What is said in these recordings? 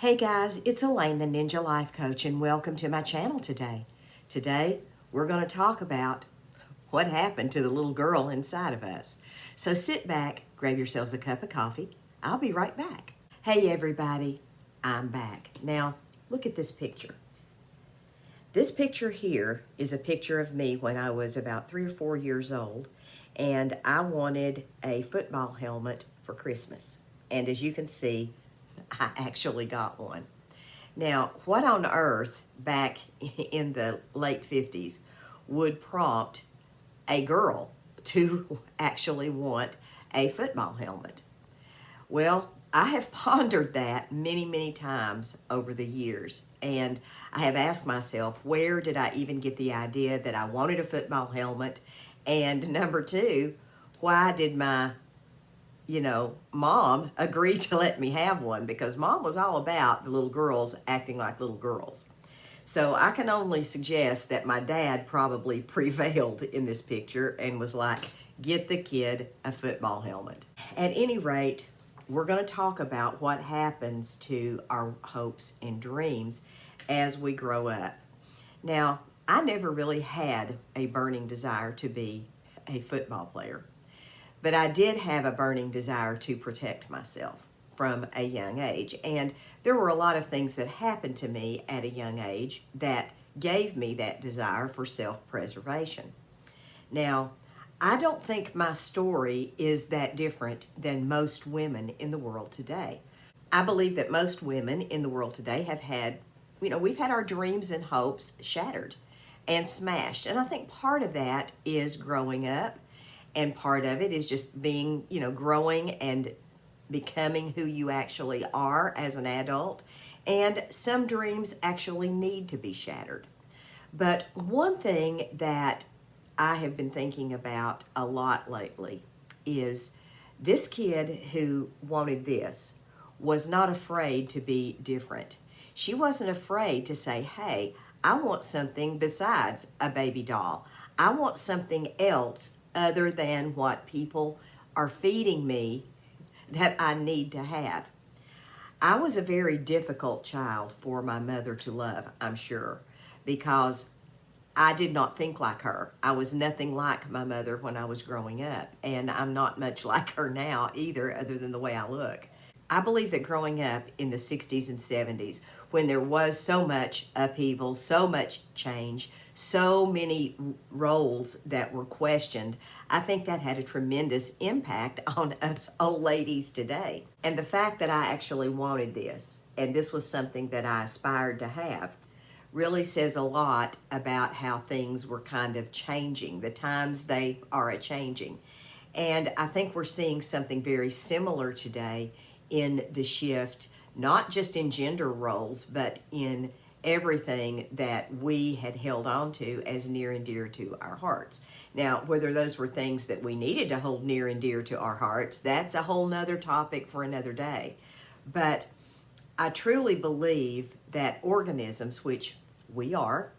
Hey guys, it's Elaine, the Ninja Life Coach, and welcome to my channel today. Today, we're going to talk about what happened to the little girl inside of us. So sit back, grab yourselves a cup of coffee. I'll be right back. Hey everybody, I'm back. Now, look at this picture. This picture here is a picture of me when I was about 3 or 4 years old, and I wanted a football helmet for Christmas. And as you can see, I actually got one. Now, what on earth back in the late 50s would prompt a girl to actually want a football helmet? Well, I have pondered that many, many times over the years, and I have asked myself, where did I even get the idea that I wanted a football helmet? And number two, why did my mom agreed to let me have one, because mom was all about the little girls acting like little girls. So I can only suggest that my dad probably prevailed in this picture and was like, get the kid a football helmet. At any rate, we're going to talk about what happens to our hopes and dreams as we grow up. Now, I never really had a burning desire to be a football player. But I did have a burning desire to protect myself from a young age. And there were a lot of things that happened to me at a young age that gave me that desire for self-preservation. Now, I don't think my story is that different than most women in the world today. I believe that most women in the world today have had, we've had our dreams and hopes shattered and smashed. And I think part of that is growing up. And part of it is just being, growing and becoming who you actually are as an adult. And some dreams actually need to be shattered. But one thing that I have been thinking about a lot lately is this kid who wanted this was not afraid to be different. She wasn't afraid to say, hey, I want something besides a baby doll. I want something else other than what people are feeding me that I need to have. I was a very difficult child for my mother to love, I'm sure, because I did not think like her. I was nothing like my mother when I was growing up, and I'm not much like her now either, other than the way I look. I believe that growing up in the 60s and 70s, when there was so much upheaval, so much change, so many roles that were questioned, I think that had a tremendous impact on us old ladies today. And the fact that I actually wanted this, and this was something that I aspired to have, really says a lot about how things were kind of changing. The times they are a-changing. And I think we're seeing something very similar today in the shift, not just in gender roles, but in everything that we had held on to as near and dear to our hearts. Now, whether those were things that we needed to hold near and dear to our hearts, that's a whole nother topic for another day. But I truly believe that organisms, which we are,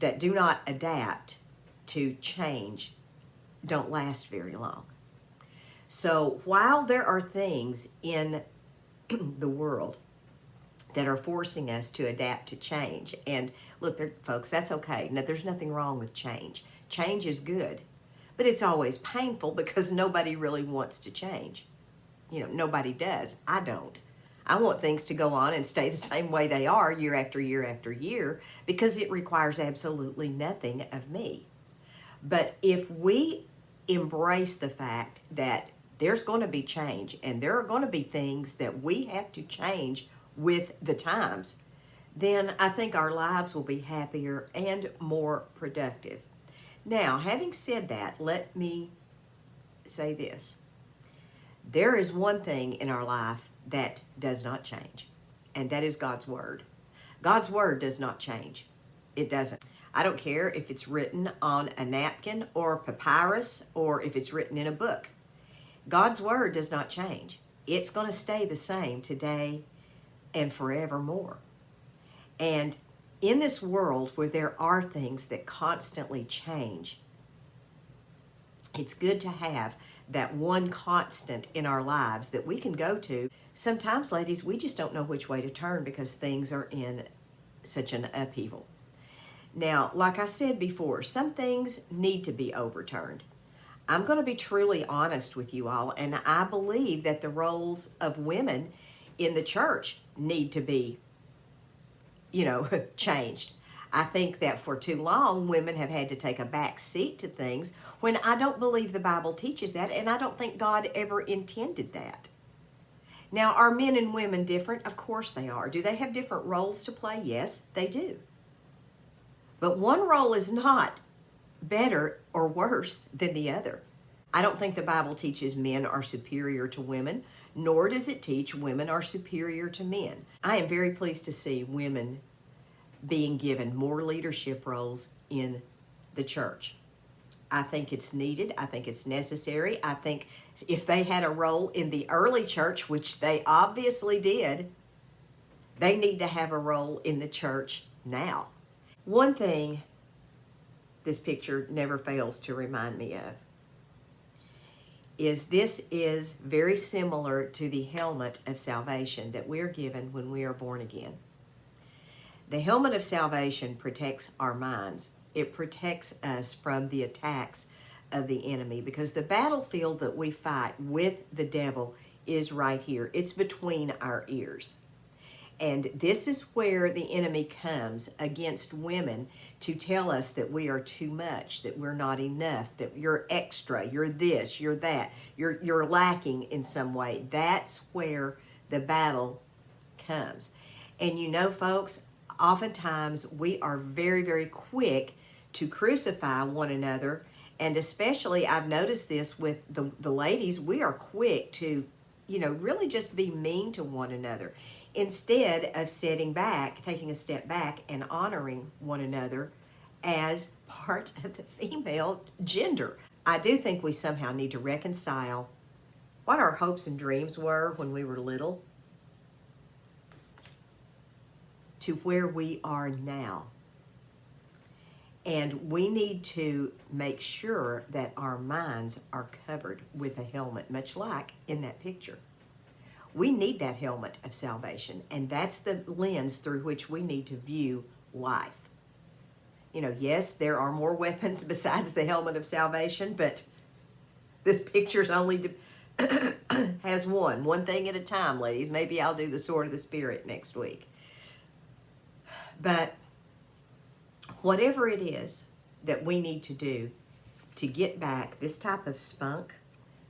that do not adapt to change, don't last very long. So while there are things in the world that are forcing us to adapt to change, and look, folks, that's okay. Now, there's nothing wrong with change. Change is good, but it's always painful because nobody really wants to change. Nobody does. I don't. I want things to go on and stay the same way they are year after year after year because it requires absolutely nothing of me. But if we embrace the fact that there's going to be change, and there are going to be things that we have to change with the times, then I think our lives will be happier and more productive. Now, having said that, let me say this. There is one thing in our life that does not change, and that is God's Word. God's Word does not change. It doesn't. I don't care if it's written on a napkin or papyrus or if it's written in a book. God's Word does not change. It's going to stay the same today and forevermore. And in this world where there are things that constantly change, it's good to have that one constant in our lives that we can go to sometimes, ladies, we just don't know which way to turn because things are in such an upheaval. Now, like I said before, some things need to be overturned. I'm going to be truly honest with you all, and I believe that the roles of women in the church need to be, changed. I think that for too long, women have had to take a back seat to things when I don't believe the Bible teaches that, and I don't think God ever intended that. Now, are men and women different? Of course they are. Do they have different roles to play? Yes, they do. But one role is not better or worse than the other. I don't think the Bible teaches men are superior to women, nor does it teach women are superior to men. I am very pleased to see women being given more leadership roles in the church. I think it's needed. I think it's necessary. I think if they had a role in the early church, which they obviously did, they need to have a role in the church now. One thing this picture never fails to remind me of is this is very similar to the helmet of salvation that we're given when we are born again. The helmet of salvation protects our minds. It protects us from the attacks of the enemy because the battlefield that we fight with the devil is right here. It's between our ears. And this is where the enemy comes against women to tell us that we are too much, that we're not enough, that you're extra, you're this, you're that, you're lacking in some way. That's where the battle comes. And folks, oftentimes we are very, very quick to crucify one another. And especially, I've noticed this with the ladies, we are quick to, really just be mean to one another, instead of sitting back, taking a step back and honoring one another as part of the female gender. I do think we somehow need to reconcile what our hopes and dreams were when we were little to where we are now. And we need to make sure that our minds are covered with a helmet, much like in that picture. We need that helmet of salvation, and that's the lens through which we need to view life. Yes, there are more weapons besides the helmet of salvation, but this picture's only has one thing at a time, ladies. Maybe I'll do the sword of the Spirit next week. But whatever it is that we need to do to get back this type of spunk,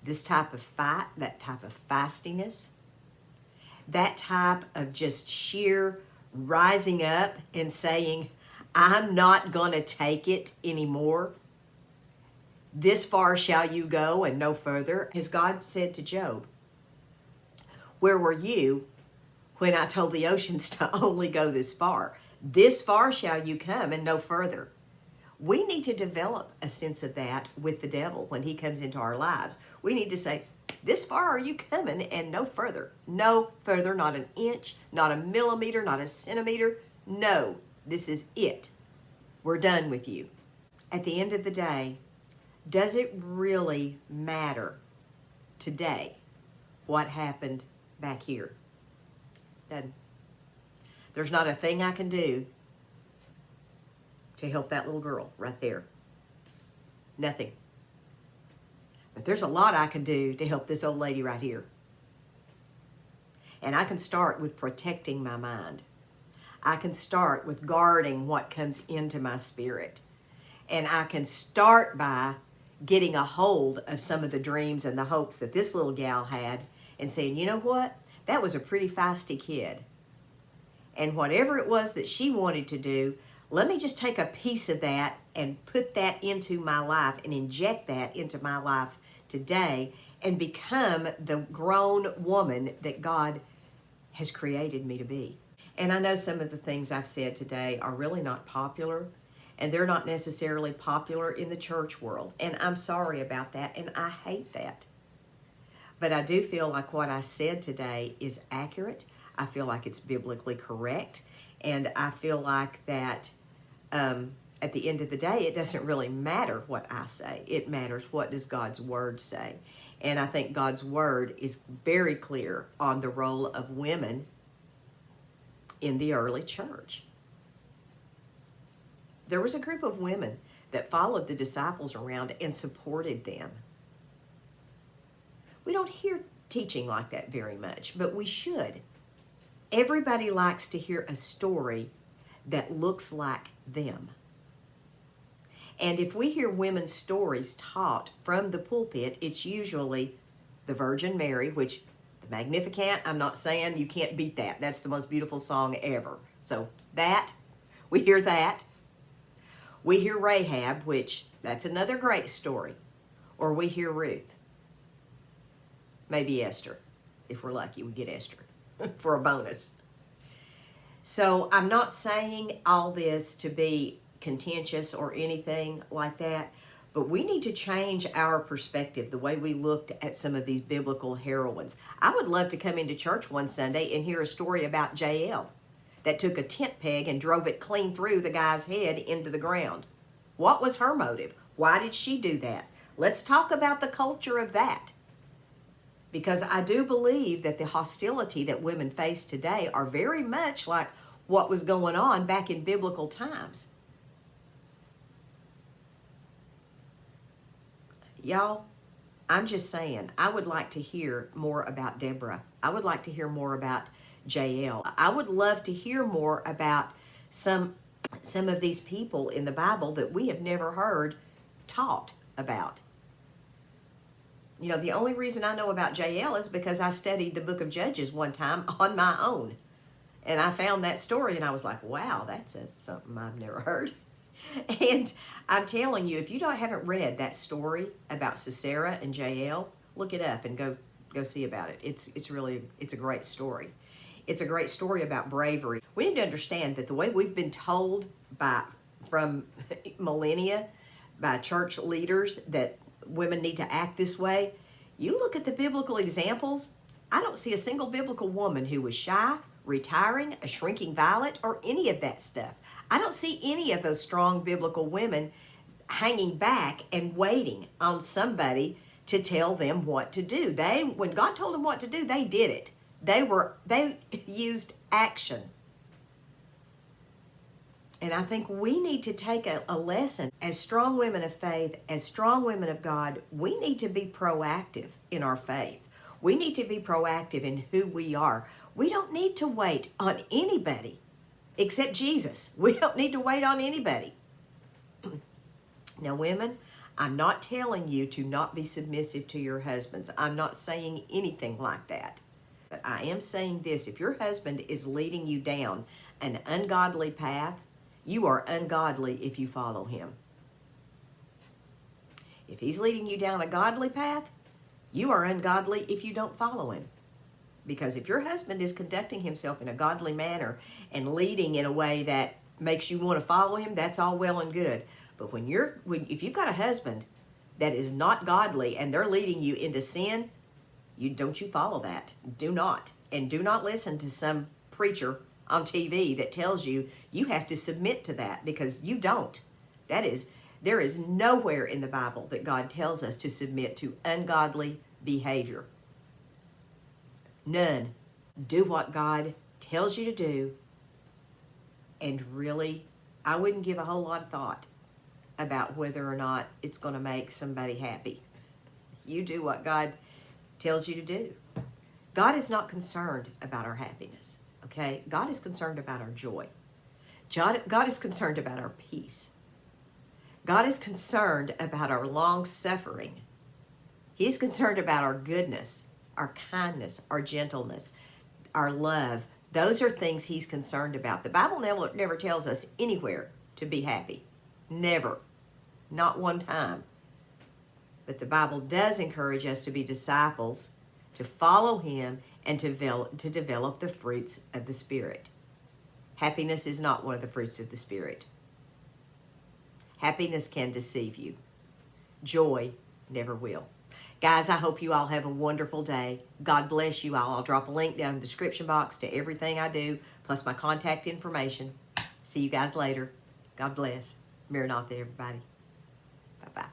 this type of fight, that type of feistiness, that type of just sheer rising up and saying, I'm not going to take it anymore. This far shall you go and no further. As God said to Job, where were you when I told the oceans to only go this far? This far shall you come and no further. We need to develop a sense of that with the devil when he comes into our lives. We need to say, this far are you coming and no further. No further, not an inch, not a millimeter, not a centimeter. No, this is it. We're done with you. At the end of the day, does it really matter today what happened back here? Doesn't. There's not a thing I can do to help that little girl right there. Nothing. But there's a lot I can do to help this old lady right here. And I can start with protecting my mind. I can start with guarding what comes into my spirit. And I can start by getting a hold of some of the dreams and the hopes that this little gal had and saying, you know what? That was a pretty feisty kid. And whatever it was that she wanted to do, let me just take a piece of that and put that into my life and inject that into my life today and become the grown woman that God has created me to be. And I know some of the things I've said today are really not popular, and they're not necessarily popular in the church world. And I'm sorry about that, and I hate that. But I do feel like what I said today is accurate. I feel like it's biblically correct. And I feel like that at the end of the day, it doesn't really matter what I say. It matters what does God's word say. And I think God's word is very clear on the role of women in the early church. There was a group of women that followed the disciples around and supported them. We don't hear teaching like that very much, but we should. Everybody likes to hear a story that looks like them. And if we hear women's stories taught from the pulpit, it's usually the Virgin Mary, which the Magnificat, I'm not saying you can't beat that. That's the most beautiful song ever. So that, we hear that. We hear Rahab, which that's another great story. Or we hear Ruth. Maybe Esther. If we're lucky, we get Esther for a bonus. So I'm not saying all this to be contentious or anything like that, but we need to change our perspective, the way we looked at some of these biblical heroines. I would love to come into church one Sunday and hear a story about Jael that took a tent peg and drove it clean through the guy's head into the ground. What was her motive? Why did she do that? Let's talk about the culture of that. Because I do believe that the hostility that women face today are very much like what was going on back in biblical times. Y'all, I'm just saying, I would like to hear more about Deborah. I would like to hear more about Jael. I would love to hear more about some of these people in the Bible that we have never heard taught about. You know, the only reason I know about Jael is because I studied the book of Judges one time on my own. And I found that story and I was like, wow, that's something I've never heard. And I'm telling you, if you haven't read that story about Sisera and Jael, look it up and go see about it. It's a great story. It's a great story about bravery. We need to understand that the way we've been told from millennia by church leaders that women need to act this way, you look at the biblical examples, I don't see a single biblical woman who was shy, retiring, a shrinking violet, or any of that stuff. I don't see any of those strong biblical women hanging back and waiting on somebody to tell them what to do. When God told them what to do, they did it. They used action. And I think we need to take a lesson. As strong women of faith, as strong women of God, we need to be proactive in our faith. We need to be proactive in who we are. We don't need to wait on anybody except Jesus. We don't need to wait on anybody. Now, women, I'm not telling you to not be submissive to your husbands. I'm not saying anything like that. But I am saying this: if your husband is leading you down an ungodly path, you are ungodly if you follow him. If he's leading you down a godly path, you are ungodly if you don't follow him. Because if your husband is conducting himself in a godly manner and leading in a way that makes you want to follow him, that's all well and good. But if you've got a husband that is not godly and they're leading you into sin, don't you follow that. Do not. And do not listen to some preacher on TV that tells you you have to submit to that, because you don't. There is nowhere in the Bible that God tells us to submit to ungodly behavior. None. Do what God tells you to do, and really, I wouldn't give a whole lot of thought about whether or not it's going to make somebody happy. You do what God tells you to do. God is not concerned about our happiness, okay? God is concerned about our joy. God is concerned about our peace. God is concerned about our long suffering. He's concerned about our goodness, our kindness, our gentleness, our love. Those are things he's concerned about. The Bible never tells us anywhere to be happy. Never. Not one time. But the Bible does encourage us to be disciples, to follow him, and to develop the fruits of the Spirit. Happiness is not one of the fruits of the Spirit. Happiness can deceive you. Joy never will. Guys, I hope you all have a wonderful day. God bless you all. I'll drop a link down in the description box to everything I do, plus my contact information. See you guys later. God bless. Maranatha, everybody. Bye-bye.